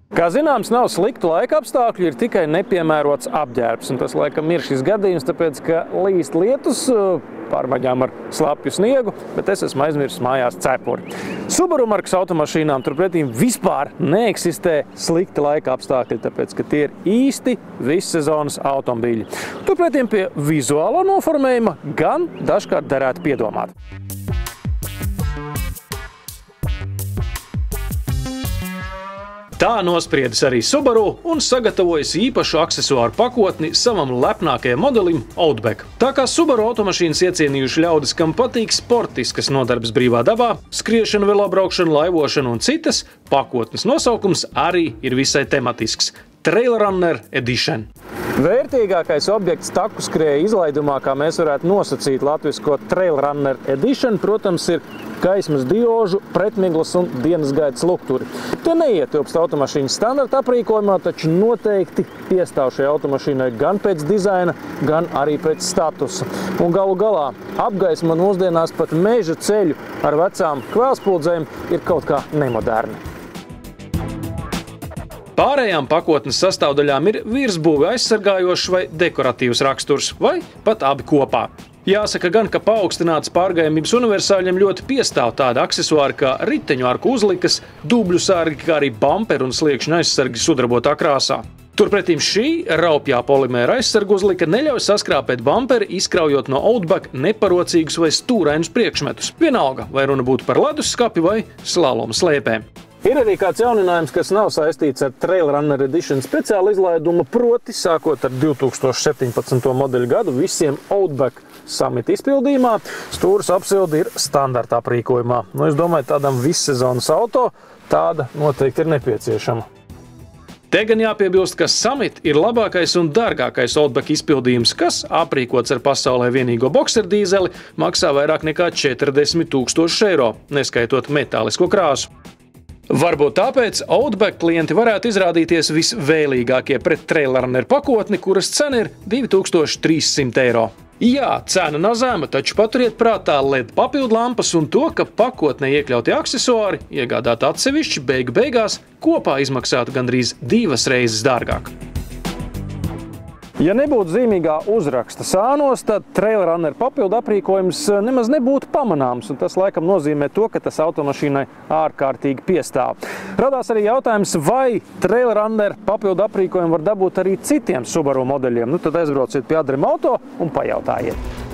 Kā zināms, nav sliktu laika apstākļu, ir tikai nepiemērots apģērbs. Un tas, laikam, ir šis gadījums, tāpēc, ka līst lietus, pārmaģām ar slapju sniegu, bet es esmu aizmirsis mājās cepuri. Subaru markas automašīnām turpretīm vispār neeksistē slikti laika apstākļi, tāpēc, ka tie ir īsti vissezonas automobīļi. Turpretīm pie vizuālā noformējuma gan dažkārt derētu piedomāt. Tā nospriedis arī Subaru un sagatavojas īpašu aksesuāru pakotni savam lepnākajam modelim Outback. Tā kā Subaru automašīnas iecienījuši ļaudis, kam patīk sportiskas nodarbes brīvā dabā, skriešana, velobraukšana, laivošana un citas, pakotnes nosaukums arī ir visai tematisks – Trail Runner Edition. Vērtīgākais objekts taku skrēja izlaidumā, kā mēs varētu nosacīt latvisko Trail Runner Edition, protams, ir gaismas diožu, pretmiglas un dienas gaitas lukturi. Te neietilpst automašīnas standarta aprīkojumā, taču noteikti piestāv šai automašīnai gan pēc dizaina, gan arī pēc statusa. Un galu galā apgaisma mūsdienās pat meža ceļu ar vecām kvēlspuldzēm ir kaut kā nemoderna. Pārējām pakotnes sastāvdaļām ir virsbūve aizsargājošs vai dekoratīvs raksturs, vai pat abi kopā. Jāsaka gan, ka paaugstinātas pārgājamības universāļiem ļoti piestāv tāda aksesuāri kā riteņu arku uzlikas, dubļu sārgi, kā arī bumperu un sliekšņu aizsargi sudrabotā krāsā. Turpretīm šī raupjā polimēra aizsargu uzlika neļauj saskrāpēt bumperi, izkraujot no Outback neparocīgus vai stūrainus priekšmetus. Vienalga, vai runa būtu par ledusskapi vai slaloma slēpēm. Ir arī kāds jauninājums, kas nav saistīts ar Trail Runner Edition speciālu izlaidumu, proti, sākot ar 2017. modeļu gadu, visiem Outback Summit izpildījumā stūras apsilde ir standarta aprīkojumā. Es domāju, tādam vissezonas auto tāda noteikti ir nepieciešama. Te gan jāpiebilst, ka Summit ir labākais un dārgākais Outback izpildījums, kas, aprīkots ar pasaulē vienīgo bokserdīzeli, maksā vairāk nekā 40 000 eiro, neskaitot metālisko krāsu. Varbūt tāpēc Outback klienti varētu izrādīties visvēlīgākie pret Trail Runner pakotni, kuras cena ir 2300 eiro. Jā, cena nav zema, taču paturiet prātā LED papildlampas un to, ka pakotnē iekļautie aksesuāri, iegādāt atsevišķi, beigu beigās kopā izmaksātu gandrīz 2 reizes dārgāk. Ja nebūtu zīmīgā uzraksta sānos, tad Trail Runner papildu aprīkojums nemaz nebūtu pamanāms, un tas laikam nozīmē to, ka tas automašīnai ārkārtīgi piestāv. Radās arī jautājums, vai Trail Runner papildu aprīkojumu var dabūt arī citiem Subaru modeļiem. Tad aizbrauciet pie Adrim Auto un pajautājiet.